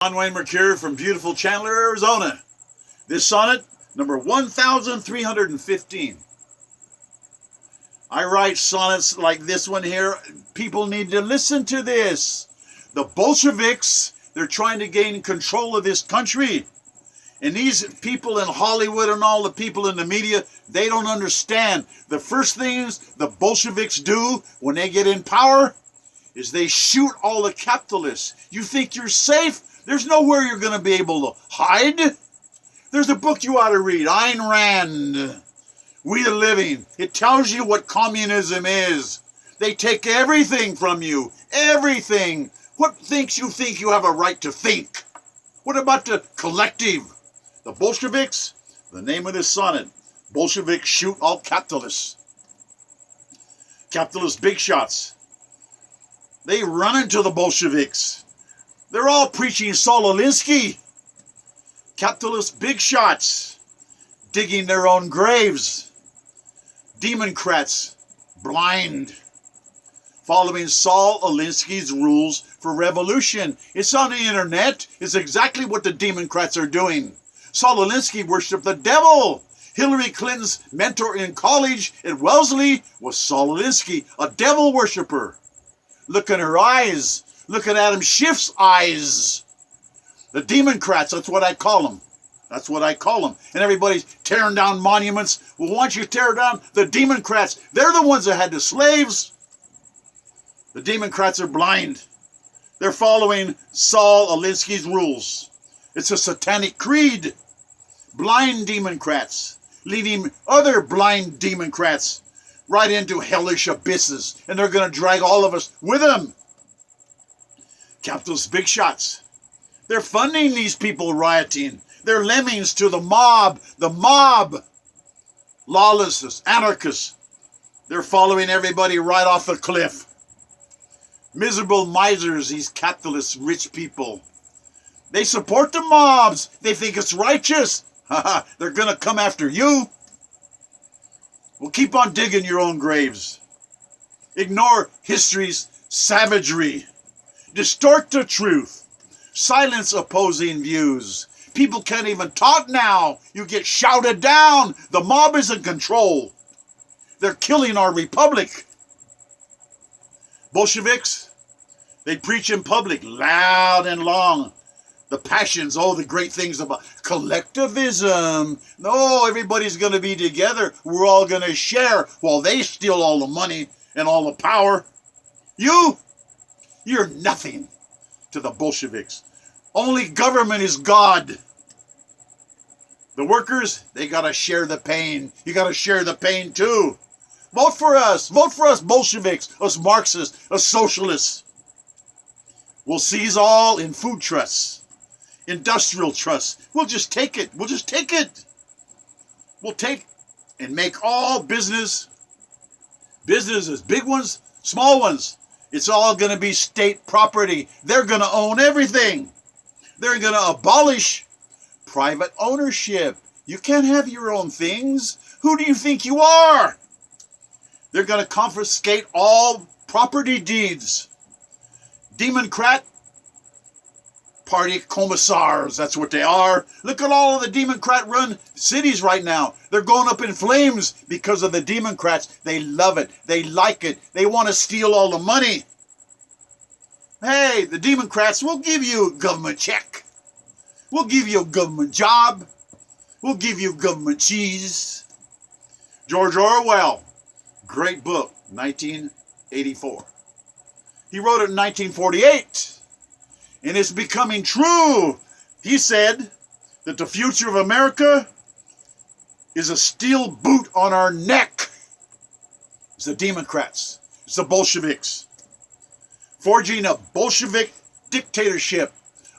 John Wayne Mercure from beautiful Chandler, Arizona. This sonnet, number 1315. I write sonnets like this one here. People need to listen to this. The Bolsheviks, they're trying to gain control of this country. And these people in Hollywood and all the people in the media, they don't understand. The first things the Bolsheviks do when they get in power is they shoot all the capitalists. You think you're safe? There's nowhere you're going to be able to hide. There's a book you ought to read, Ayn Rand, We the Living. It tells you what communism is. They take everything from you, everything. What thinks you think you have a right to think? What about the collective? The Bolsheviks, the name of this sonnet, Bolsheviks shoot all capitalists. Capitalist big shots. They run into the Bolsheviks. They're all preaching Saul Alinsky. Capitalist big shots, digging their own graves. Democrats, blind, following Saul Alinsky's rules for revolution. It's on the internet. It's exactly what the Democrats are doing. Saul Alinsky worshiped the devil. Hillary Clinton's mentor in college at Wellesley was Saul Alinsky, a devil worshiper. Look in her eyes. Look at Adam Schiff's eyes. The Democrats, that's what I call them. That's what I call them. And everybody's tearing down monuments. Well, why don't you tear down the Democrats? They're the ones that had the slaves. The Democrats are blind. They're following Saul Alinsky's rules. It's a satanic creed. Blind Democrats, leading other blind Democrats right into hellish abysses. And they're going to drag all of us with them. Capitalist big shots. They're funding these people rioting. They're lemmings to the mob. The mob. Lawlessness, anarchists. They're following everybody right off the cliff. Miserable misers, these capitalist rich people. They support the mobs. They think it's righteous. They're going to come after you. Well, keep on digging your own graves. Ignore history's savagery. Distort the truth. Silence opposing views. People can't even talk now. You get shouted down. The mob is in control. They're killing our republic. Bolsheviks, they preach in public loud and long. The passions, the great things about collectivism. No, everybody's going to be together. We're all going to share while they steal all the money and all the power. You're nothing to the Bolsheviks. Only government is God. The workers, they got to share the pain. You got to share the pain too. Vote for us. Vote for us Bolsheviks, us Marxists, us socialists. We'll seize all in food trusts, industrial trusts. We'll just take it. We'll just take it. We'll take and make all businesses, big ones, small ones. It's all going to be state property. They're going to own everything. They're going to abolish private ownership. You can't have your own things. Who do you think you are? They're going to confiscate all property deeds. Democrat party commissars, that's what they are. Look at all of the Democrat-run cities right now. They're going up in flames because of the Democrats. They love it. They like it. They want to steal all the money. Hey, the Democrats, we'll give you a government check. We'll give you a government job. We'll give you government cheese. George Orwell, great book, 1984. He wrote it in 1948. And it's becoming true. He said that the future of America is a steel boot on our neck. It's the Democrats. It's the Bolsheviks. Forging a Bolshevik dictatorship.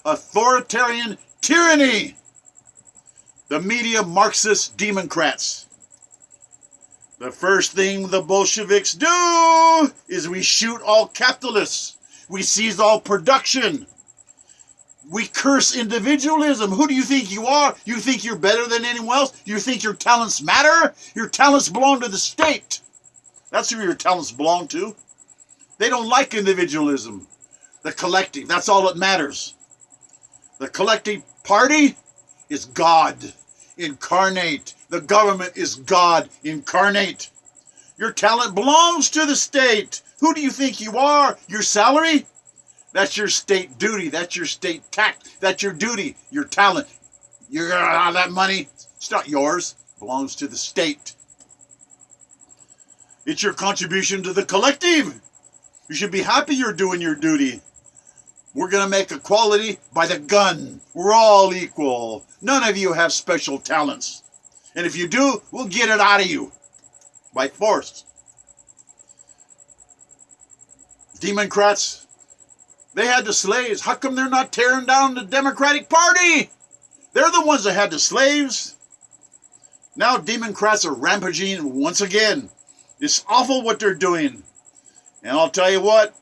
Authoritarian tyranny. The media Marxist Democrats. The first thing the Bolsheviks do is we shoot all capitalists. We seize all production. We curse individualism. Who do you think you are? You think you're better than anyone else? You think your talents matter? Your talents belong to the state. That's who your talents belong to. They don't like individualism. The collective, that's all that matters. The collective party is God incarnate. The government is God incarnate. Your talent belongs to the state. Who do you think you are? Your salary? That's your state duty. That's your state tax. That's your duty, your talent. You're going to have that money. It's not yours. It belongs to the state. It's your contribution to the collective. You should be happy you're doing your duty. We're going to make equality by the gun. We're all equal. None of you have special talents. And if you do, we'll get it out of you by force. Democrats, they had the slaves. How come they're not tearing down the Democratic Party? They're the ones that had the slaves. Now Democrats are rampaging once again. It's awful what they're doing. And I'll tell you what,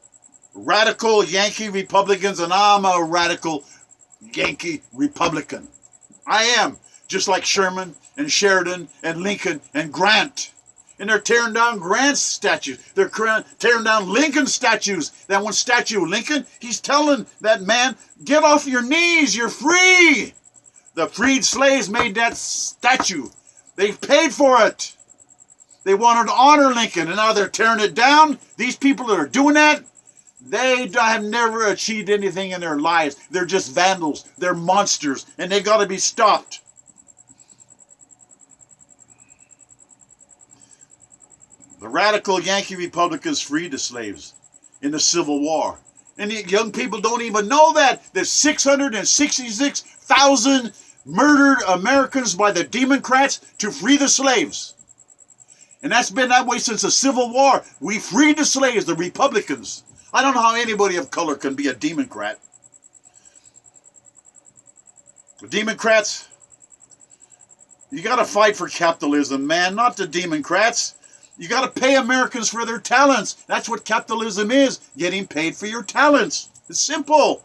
radical Yankee Republicans, and I'm a radical Yankee Republican. I am, just like Sherman and Sheridan and Lincoln and Grant. And they're tearing down Grant's statues. They're tearing down Lincoln's statues. That one statue of Lincoln, he's telling that man, get off your knees, you're free. The freed slaves made that statue. They paid for it. They wanted to honor Lincoln, and now they're tearing it down. These people that are doing that, they have never achieved anything in their lives. They're just vandals. They're monsters, and they got to be stopped. The radical Yankee Republicans freed the slaves in the Civil War. And the young people don't even know that. There's 666,000 murdered Americans by the Democrats to free the slaves. And that's been that way since the Civil War. We freed the slaves, the Republicans. I don't know how anybody of color can be a Democrat. The Democrats, you got to fight for capitalism, man, not the Democrats. You got to pay Americans for their talents. That's what capitalism is, getting paid for your talents. It's simple.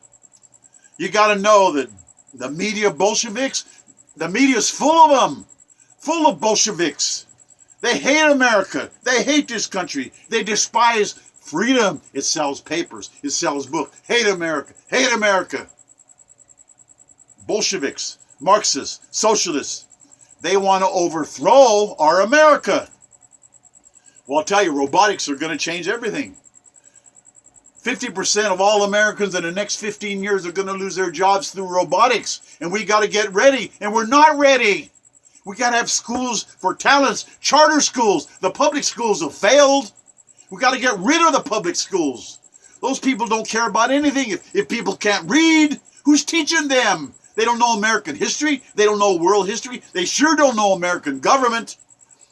You got to know that the media Bolsheviks, the media's full of them, full of Bolsheviks. They hate America. They hate this country. They despise freedom. It sells papers. It sells books. Hate America. Hate America. Bolsheviks, Marxists, Socialists, they want to overthrow our America. Well, I'll tell you, robotics are going to change everything. 50% of all Americans in the next 15 years are going to lose their jobs through robotics. And we got to get ready. And we're not ready. We got to have schools for talents, charter schools. The public schools have failed. We got to get rid of the public schools. Those people don't care about anything. If people can't read, who's teaching them? They don't know American history. They don't know world history. They sure don't know American government.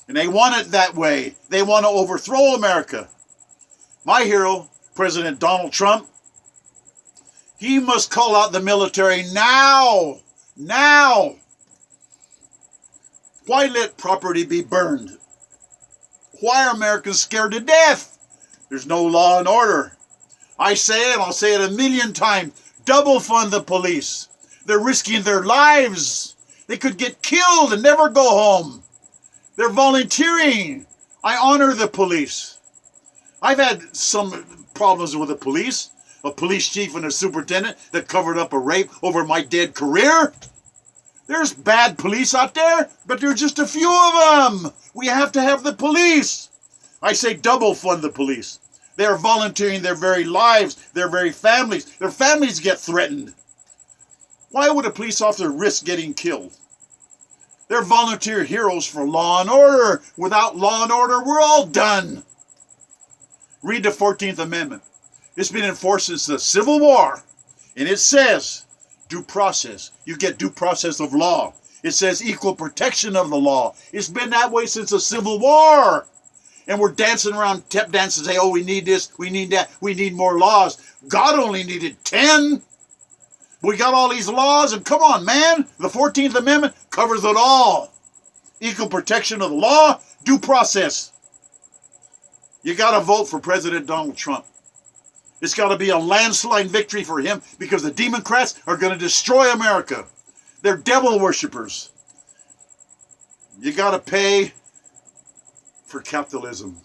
And they want it that way. They want to overthrow America. My hero, President Donald Trump, he must call out the military now. Now. Why let property be burned? Why are Americans scared to death? There's no law and order. I say it, and I'll say it a million times. Double fund the police. They're risking their lives. They could get killed and never go home. They're volunteering. I honor the police. I've had some problems with the police. A police chief and a superintendent that covered up a rape over my dead career. There's bad police out there, but there's just a few of them. We have to have the police. I say double fund the police. They are volunteering their very lives, their very families. Their families get threatened. Why would a police officer risk getting killed? They're volunteer heroes for law and order. Without law and order, we're all done. Read the 14th Amendment. It's been enforced since the Civil War. And it says due process. You get due process of law. It says equal protection of the law. It's been that way since the Civil War. And we're dancing around, tap dancing, say, oh, we need this, we need that, we need more laws. God only needed 10. We got all these laws, and come on, man. The 14th Amendment covers it all. Equal protection of the law, due process. You got to vote for President Donald Trump. It's got to be a landslide victory for him because the Democrats are going to destroy America. They're devil worshippers. You got to pay for capitalism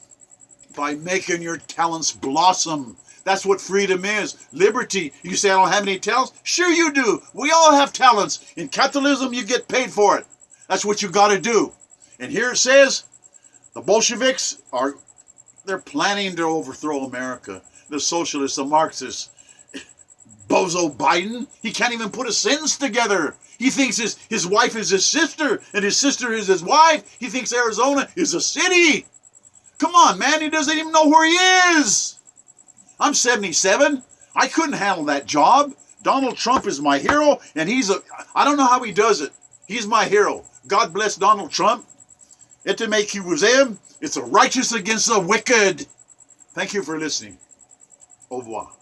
by making your talents blossom. That's what freedom is. Liberty. You say, I don't have any talents? Sure you do. We all have talents. In capitalism, you get paid for it. That's what you got to do. And here it says, the Bolsheviks they're planning to overthrow America. The socialists, the Marxists. Bozo Biden, he can't even put a sentence together. He thinks his wife is his sister, and his sister is his wife. He thinks Arizona is a city. Come on, man, he doesn't even know where he is. I'm 77. I couldn't handle that job. Donald Trump is my hero, and I don't know how he does it. He's my hero. God bless Donald Trump. Et te make you with him. It's a righteous against the wicked. Thank you for listening. Au revoir.